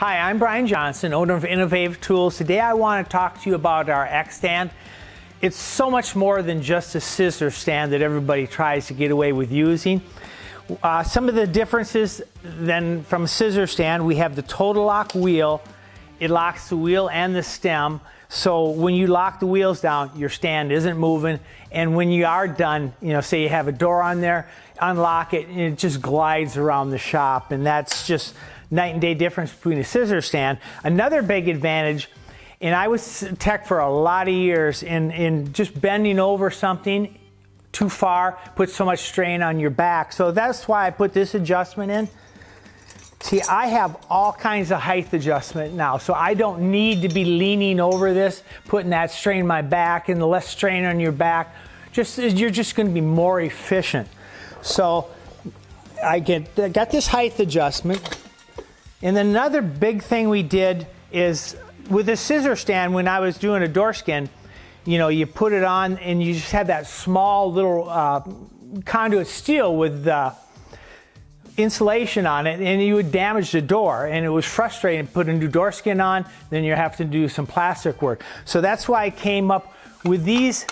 Hi, I'm Brian Johnson, owner of Innovative Tools. Today I want to talk to you about our X-Stand. It's so much more than just a scissor stand that everybody tries to get away with using. Some of the differences then from a scissor stand, we have the total lock wheel. It locks the wheel and the stem. So when you lock the wheels down, your stand isn't moving. And when you are done, say you have a door on there, unlock it and it just glides around the shop. And that's just night and day difference between a scissor stand. Another big advantage, and I was tech for a lot of years, in just bending over something too far puts so much strain on your back. So that's why I put this adjustment in. See, I have all kinds of height adjustment now, so I don't need to be leaning over this, putting that strain on my back, and the less strain on your back, you're just going to be more efficient. So I got this height adjustment. And then another big thing we did is with a scissor stand, when I was doing a door skin, you put it on and you just had that small little conduit steel with insulation on it, and you would damage the door, and it was frustrating to put a new door skin on, then you have to do some plastic work. So that's why I came up with these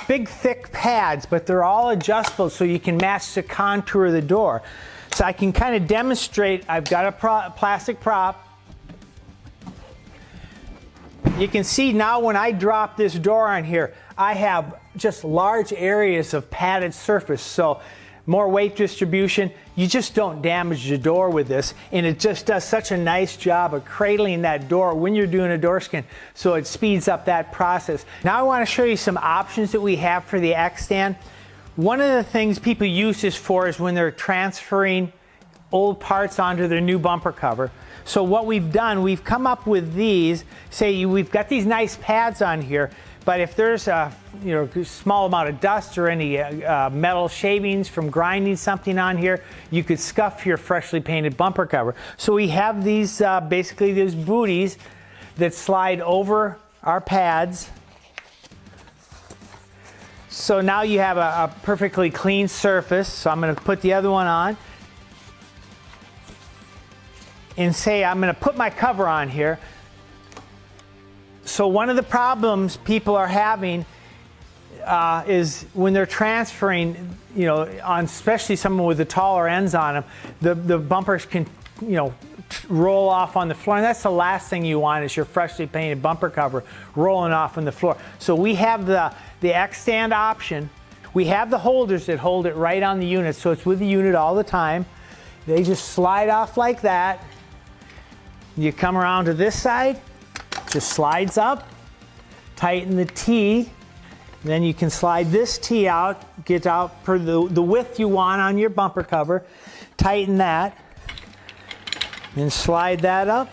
big thick pads, but they're all adjustable so you can match the contour of the door. So I can kind of demonstrate. I've got a plastic prop. You can see now when I drop this door on here, I have just large areas of padded surface. So more weight distribution. You just don't damage the door with this. And it just does such a nice job of cradling that door when you're doing a door skin. So it speeds up that process. Now I want to show you some options that we have for the X-Stand. One of the things people use this for is when they're transferring old parts onto their new bumper cover. So what we've done, we've come up with these. Say we've got these nice pads on here, but if there's a small amount of dust or any metal shavings from grinding something on here, you could scuff your freshly painted bumper cover. So we have these basically these booties that slide over our pads. So now you have a perfectly clean surface. So I'm going to put the other one on. And say I'm going to put my cover on here. So one of the problems people are having is when they're transferring, on especially someone with the taller ends on them, the bumpers can, roll off on the floor. And that's the last thing you want is your freshly painted bumper cover rolling off on the floor. So we have the X-Stand option. We have the holders that hold it right on the unit, so it's with the unit all the time. They just slide off like that. You come around to this side, just slides up, tighten the T, then you can slide this T out, get out per the width you want on your bumper cover, tighten that, then slide that up,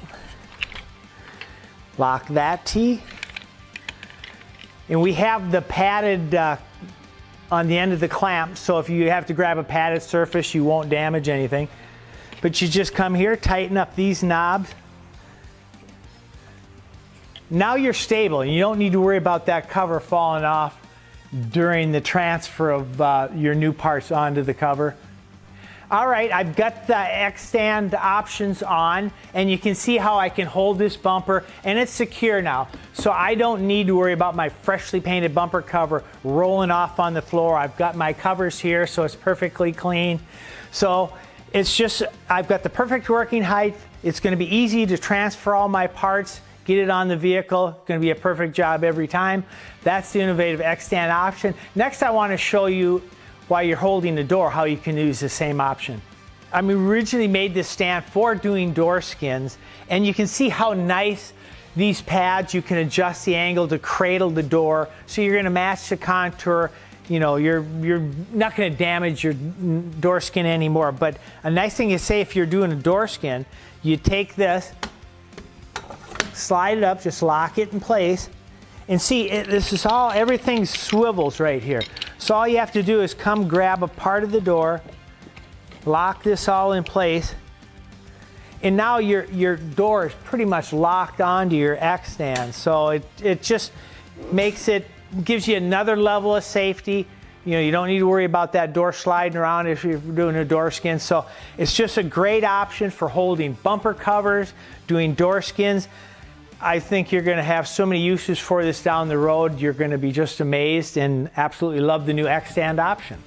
lock that T, and we have the padded on the end of the clamp, so if you have to grab a padded surface, you won't damage anything. But you just come here, tighten up these knobs. Now you're stable, and you don't need to worry about that cover falling off during the transfer of your new parts onto the cover. All right, I've got the X-Stand options on, and you can see how I can hold this bumper, and it's secure now. So I don't need to worry about my freshly painted bumper cover rolling off on the floor. I've got my covers here, so it's perfectly clean. So it's just, I've got the perfect working height. It's going to be easy to transfer all my parts, get it on the vehicle. It's going to be a perfect job every time. That's the Innovative X-Stand option. Next, I want to show you while you're holding the door how you can use the same option. I originally made this stand for doing door skins, and you can see how nice these pads, you can adjust the angle to cradle the door, so you're going to match the contour. You're not going to damage your door skin anymore. But a nice thing is, say if you're doing a door skin, you take this, slide it up, just lock it in place, and see, everything swivels right here. So all you have to do is come grab a part of the door, lock this all in place, and now your door is pretty much locked onto your X-Stand. So it just gives you another level of safety. You don't need to worry about that door sliding around if you're doing a door skin. So it's just a great option for holding bumper covers, doing door skins. I think you're going to have so many uses for this down the road. You're going to be just amazed and absolutely love the new Xstand option.